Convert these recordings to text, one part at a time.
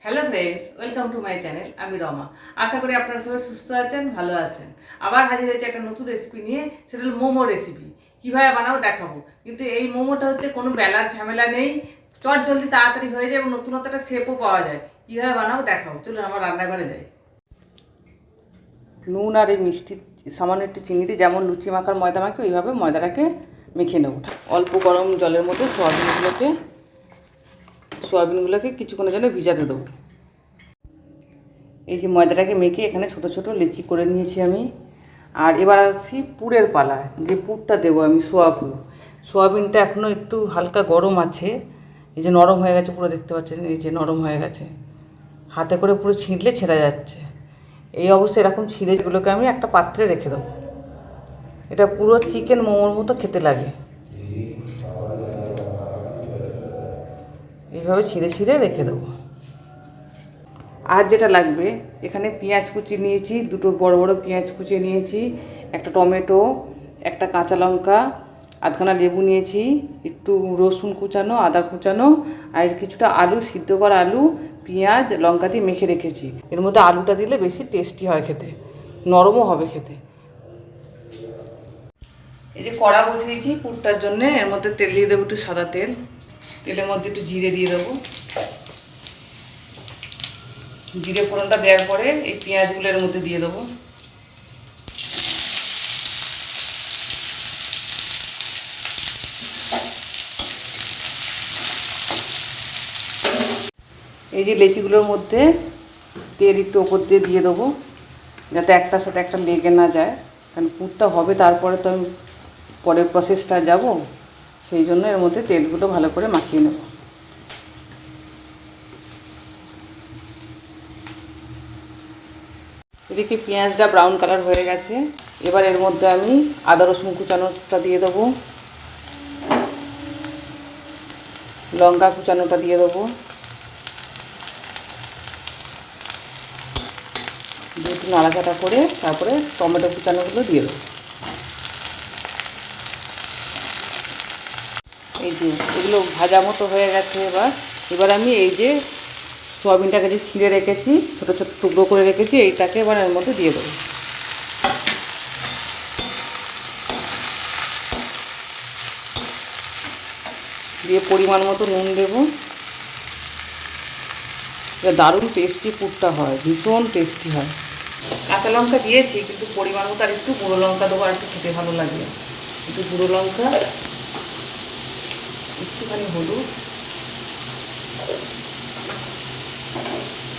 Hello friends, welcome to my channel. আমি রমা। আশা করি আপনারা সবাই সুস্থ আছেন, ভালো আছেন। আবার হাজির হয়েছে একটা নতুন রেসিপি নিয়ে, সেটা হলো মোমো রেসিপি। কীভাবে বানাবো দেখাবো। কিন্তু এই মোমোটা হচ্ছে কোনো বেলার ঝামেলা নেই, চট জলদি তাড়াতাড়ি হয়ে যায় এবং নতুনত্ব একটা শেপও পাওয়া যায়। কীভাবে বানাবো দেখাবো, চলুন আমার রান্নাঘরে যাই। নুন আর এই মিষ্টি সামান্য একটু চিনি দিয়ে যেমন লুচি মাখার ময়দা মাখি ওইভাবে ময়দাটাকে মেখে নেব। অল্প গরম জলের মধ্যে সোয়াবিনগুলোকে কিছুক্ষণের জন্য ভিজাতে দেবো। এই যে ময়দাটাকে মেখে এখানে ছোট ছোট লেচি করে নিয়েছি আমি। আর এবার আসছি পুরের পালায়, যে পুরটা দেবো আমি সোয়াবিনটা এখনও একটু হালকা গরম আছে। এই যে নরম হয়ে গেছে পুরো, দেখতে পাচ্ছেন এই যে নরম হয়ে গেছে, হাতে করে পুরো ছিঁড়লে ছেড়ে যাচ্ছে। এই অবস্থায় এরকম ছিঁড়ে এগুলোকে আমি একটা পাত্রে রেখে দেবো। এটা পুরো চিকেন মোমোর মতো খেতে লাগে। এইভাবে ছিঁড়ে ছিঁড়ে রেখে দেবো। আর যেটা লাগবে, এখানে পেঁয়াজ কুচি নিয়েছি, দুটো বড় বড় পেঁয়াজ কুচি নিয়েছি, একটা টমেটো, একটা কাঁচা লঙ্কা, আধখানা লেবু নিয়েছি, একটু রসুন কুচানো, আদা কুচানো, আর কিছুটা আলু, সিদ্ধ করা আলু পেঁয়াজ লঙ্কা দিয়ে মেখে রেখেছি। এর মধ্যে আলুটা দিলে বেশি টেস্টি হয় খেতে, নরমও হবে খেতে। এই যে কড়া বসিয়েছি পুরটার জন্যে, এর মধ্যে তেল দিয়ে দেবো, একটু সাদা তেল। তেলের মধ্যে একটু জিরে দিয়ে দেবো। জিরে ফোড়নটা দেওয়ার পরে এই পেঁয়াজগুলো এর মধ্যে দিয়ে দেবো। এই যে লেচিগুলোর মধ্যে তেল একটু ওপর দিয়ে দেবো, যাতে একটার সাথে একটা লেগে না যায়, কারণ পুরটা হবে তারপরে তো আমি পরের প্রসেসটা যাব, সেই জন্য এর মধ্যে তেলগুলো ভালো করে মাখিয়ে নেব। এদিকে পেঁয়াজটা ব্রাউন কালার হয়ে গেছে। এবার এর মধ্যে আমি আদা রসুন কুচানোটা দিয়ে দেবো, লঙ্কা কুচানোটা দিয়ে দেবো, একটু নাড়াচাড়া করে তারপরে টমেটো কুচানোগুলো দিয়ে দেবো। এই যে এগুলো ভাজা মতো হয়ে গেছে। এবার আমি এই যে সোয়াবিনটাকে যে ছিঁড়ে রেখেছি, ছোটো ছোটো টুকরো করে রেখেছি, এইটাকে এবার এর মধ্যে দিয়ে দেবো। দিয়ে পরিমাণ মতো নুন দেবো। এটা দারুণ টেস্টি পুরটা হয়, ভীষণ টেস্টি হয়। কাঁচা লঙ্কা দিয়েছি, কিন্তু পরিমাণ মতো আর একটু গুঁড়ো লঙ্কা দেবো, আর একটু খেতে ভালো লাগে। একটু গুঁড়ো লঙ্কা, একটুখানি হলুদ,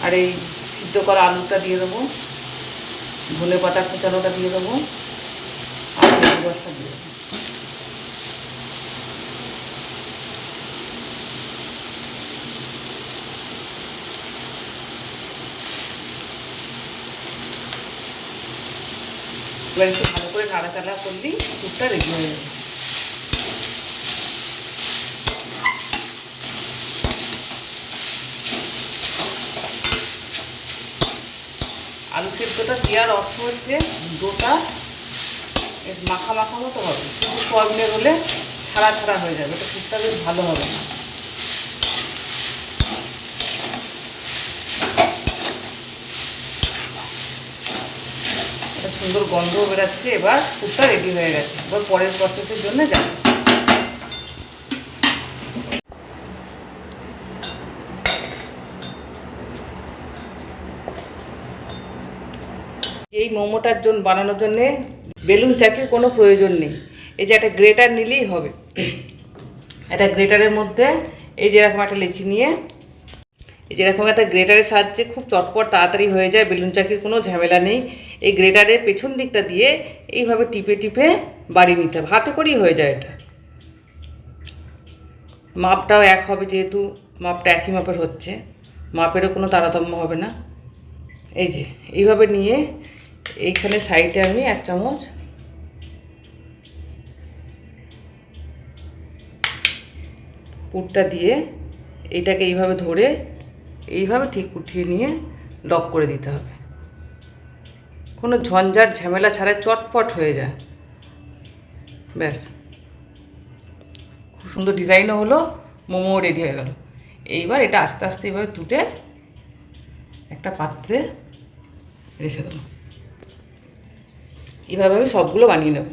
আর এই সিদ্ধ করা আলুটা দিয়ে দেবো, ধনে পাতা কুচানোটা দিয়ে দেবো, আর লেবু রসটা দিয়ে দেবো। এবার একটু ভালো করে নাড়াচাড়া করলেই দুধটা রেডি হয়ে যাবে। আলু সেদ্ধটা দেওয়ার অর্থ হচ্ছে ডোটা মাখা মাখা মতো হবে, কিন্তু সোয়াবিনের হলে ছাড়া ছাড়া হয়ে যাবে, এটা দুধটা বেশ ভালো হবে না। একটা সুন্দর গন্ধও বেরাচ্ছে। এবার দুধটা রেডি হয়ে গেছে। এবার পরের প্রসেসের জন্য যাবে। এই মোমোটার জন্য বানানোর জন্যে বেলুন চাকির কোনো প্রয়োজন নেই। এই যে একটা গ্রেটার নিলেই হবে। একটা গ্রেটারের মধ্যে এই যেরকম একটা লেচি নিয়ে, এই যেরকম একটা গ্রেটারের সাহায্যে খুব চটপট তাড়াতাড়ি হয়ে যায়, বেলুন চাকির কোনো ঝামেলা নেই। এই গ্রেটারের পেছন দিকটা দিয়ে এইভাবে টিপে টিপে বাড়িয়ে নিতে হবে, হাতে করেই হয়ে যায় এটা। মাপটাও এক হবে, যেহেতু মাপটা একই মাপের হচ্ছে, মাপেরও কোনো তারতম্য হবে না। এই যে এইভাবে নিয়ে এইখানে সাইডে আমি 1 চামচ পুরটা দিয়ে এইটাকে এইভাবে ধরে এইভাবে ঠিক উঠিয়ে নিয়ে লক করে দিতে হবে। কোনো ঝঞ্ঝাট ঝামেলা ছাড়াই চটপট হয়ে যায়, ব্যাস। খুব সুন্দর ডিজাইনও হলো, মোমো রেডি হয়ে গেল। এইবার এটা আস্তে আস্তে এইভাবে তুলে একটা পাত্রে রেখে দেবো। এইভাবে আমি সবগুলো বানিয়ে নেব,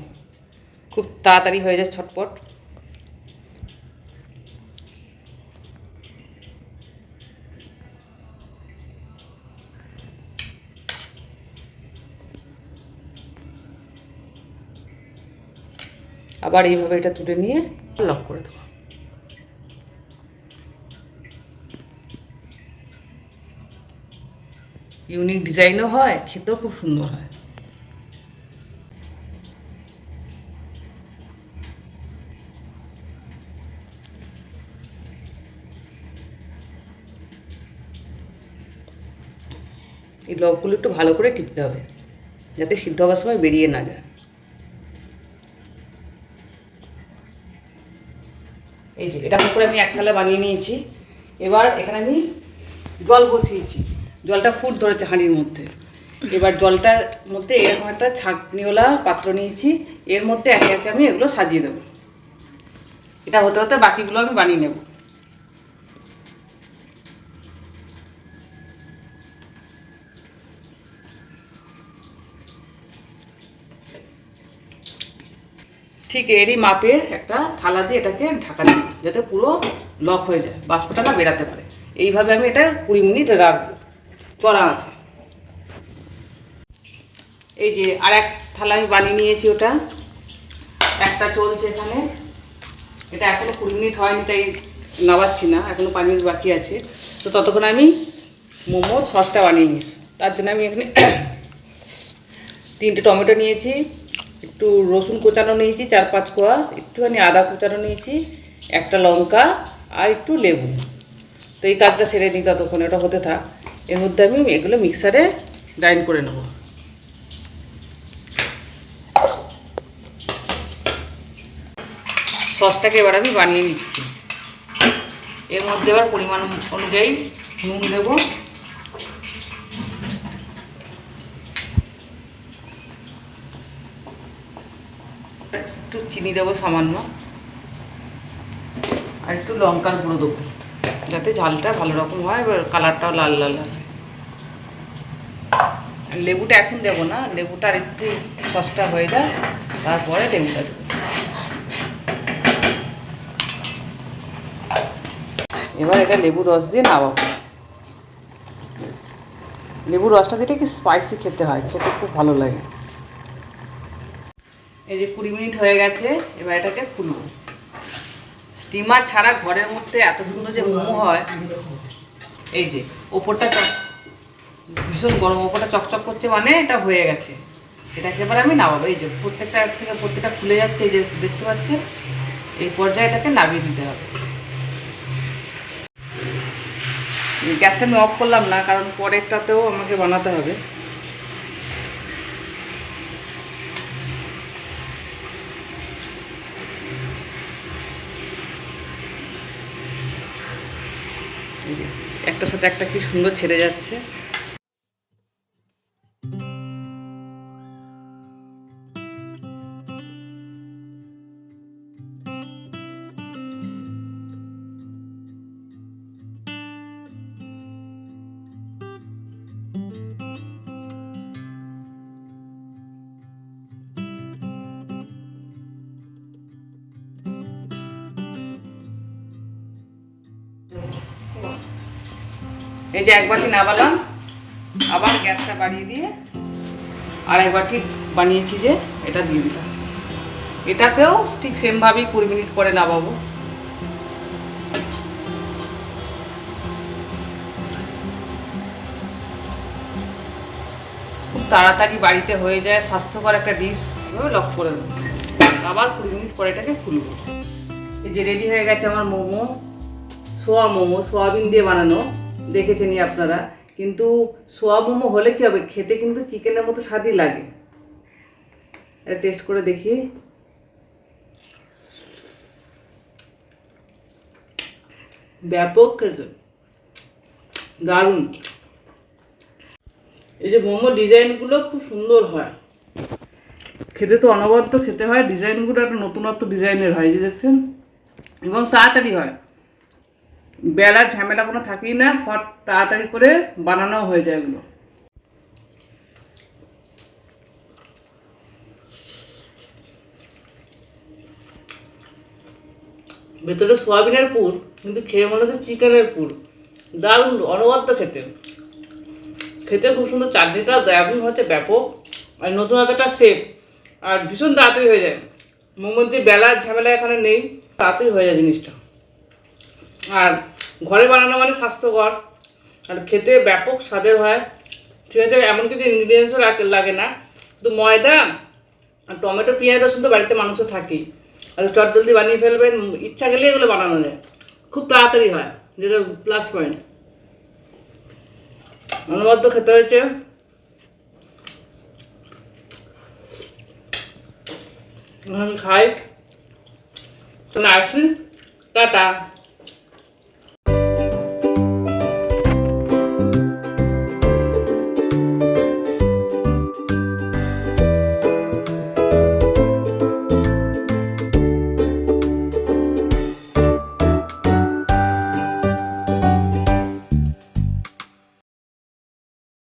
খুব তাড়াতাড়ি হয়ে যায়, ছটপট। আবার এইভাবে এটা তুলে নিয়ে লক করে দেবো। ইউনিক ডিজাইনও হয়, খেতেও খুব সুন্দর হয়। এই লবগুলো একটু ভালো করে টিপতে হবে যাতে সিদ্ধ হওয়ার সময় বেরিয়ে না যায়। এই যে এটা করে আমি এক থালা বানিয়ে নিয়েছি। এবার এখানে আমি জল বসিয়েছি, জলটা ফুট ধরেছে হাঁড়ির মধ্যে। এবার জলটার মধ্যে এরকম একটা ছাঁকনিওয়ালা পাত্র নিয়েছি, এর মধ্যে একে একে আমি এগুলো সাজিয়ে দেবো। এটা হতে হতে বাকিগুলো আমি বানিয়ে নেব। ঠিক এরই মাপের একটা থালা দিয়ে এটাকে ঢাকা দিই যাতে পুরো লক হয়ে যায়, বাষ্পটা না বেরাতে পারে। এইভাবে আমি এটা 20 মিনিট রাখবো, করা আছে। এই যে আর এক থালা আমি বানিয়ে নিয়েছি, ওটা একটা চলছে এখানে। এটা এখনও 20 মিনিট হয়নি, তাই নামাচ্ছি না, এখনও 5 মিনিট বাকি আছে। তো ততক্ষণ আমি মোমোর সসটা বানিয়ে নিয়েছি। তার জন্য আমি এখানে 3টে টমেটো নিয়েছি, একটু রসুন কোচানো নিয়েছি 4-5 কোয়া, একটুখানি আদা কোচানো নিয়েছি, একটা লঙ্কা আর একটু লেবু। তো এই কাজটা সেরে নিই ততক্ষণ, ওটা হতে থাক। এর মধ্যে আমি এগুলো মিক্সারে গ্রাইন্ড করে নেব। সসটাকে এবার আমি বানিয়ে নিচ্ছি। এর মধ্যে এবার পরিমাণ অনুযায়ী নুন দেব, একটু চিনি দেবো সামান্য, আর একটু লঙ্কার গুঁড়ো দেবো যাতে ঝালটা ভালো রকম হয়, এবার কালারটাও লাল লাল আসে। লেবুটা এখন দেবো না, লেবুটা আর একটু সসটা হয়ে যায়, তারপরে লেবুটা দেবো। এবার এটা লেবুর রস দিয়ে নামাবো। লেবুর রসটা দিলে কি স্পাইসি খেতে হয়, খেতে খুব ভালো লাগে। এই যে 20 মিনিট হয়ে গেছে, এবার এটাকে খুলব। স্টিমার ছাড়া ঘরের মধ্যে এত সুন্দর যে মোমো হয়। এই যে ওপরটা ভীষণ গরম, ওপরটা চকচক করছে, মানে এটা হয়ে গেছে। এটাকে এবার আমি নামাবো। এই যে প্রত্যেকটা থেকে প্রত্যেকটা খুলে যাচ্ছে, এই যে দেখতে পাচ্ছেন। এই পর্যায়ে এটাকে নামিয়ে দিতে হবে। গ্যাসটা আমি অফ করলাম না, কারণ পরেরটাতেও আমাকে বানাতে হবে। একটার সাথে একটা কি সুন্দর ছেড়ে যাচ্ছে। এই যে এক বাটি নামালাম, আবার গ্যাসটা বাড়িয়ে দিয়ে আর এক বাটি বানিয়েছি, যে এটা দিয়ে দিলাম। এটাকেও ঠিক সেমভাবেই 20 মিনিট পরে নামাবো। খুব তাড়াতাড়ি বাড়িতে হয়ে যায়, স্বাস্থ্যকর একটা ডিশ। এভাবে লক করে দেবো, আবার 20 মিনিট পরে এটাকে খুলবো। এই যে রেডি হয়ে গেছে আমার মোমো, সোয়া মোমো, সোয়াবিন দিয়ে বানানো। দেখেছেনই আপনারা, কিন্তু সোয়া মোমো হলে কি হবে, খেতে কিন্তু চিকেনের মতো স্বাদই লাগে। এটা টেস্ট করে দেখি। ব্যাপক খেতে, দারুণ। এই যে মোমো ডিজাইনগুলো খুব সুন্দর হয়, খেতে তো অনবদ্য খেতে হয়। ডিজাইনগুলো একটা নতুনত্ব ডিজাইনের হয়, যে দেখছেন, এবং তাড়াতাড়ি হয়। বেলার ঝামেলা কোনো থাকেই না, ফট তাড়াতাড়ি করে বানানো হয়ে যায় এগুলো। ভেতরে সোয়াবিনের পুর, কিন্তু খেয়ে মনে হচ্ছে চিকেনের পুর। দারুণ, অনবদ্য খেতে, খেতে খুব সুন্দর। চাটনিটা দারুণ হচ্ছে, ব্যাপক। আর নতুন একটা শেপ, আর ভীষণ তাড়াতাড়ি হয়ে যায়। মোমোর যে বেলার ঝামেলা এখানে নেই, তাড়াতাড়ি হয়ে যায় জিনিসটা। আর ঘরে বানানো মানে স্বাস্থ্যকর, আর খেতে ব্যাপক স্বাদের হয়। ঠিক আছে, এমন কিছু ইনগ্রিডিয়েন্টসও লাগে না, শুধু ময়দা আর টমেটো, পেঁয়াজ, রসুন তো বাড়িতে মানুষও থাকেই। আর চটজলদি বানিয়ে ফেলবেন, ইচ্ছা গেলে এগুলো বানানো যায়, খুব তাড়াতাড়ি হয়, যেটা প্লাস পয়েন্ট। অনবদ্য খেতে হয়েছে। খাই, আসি, টাটা।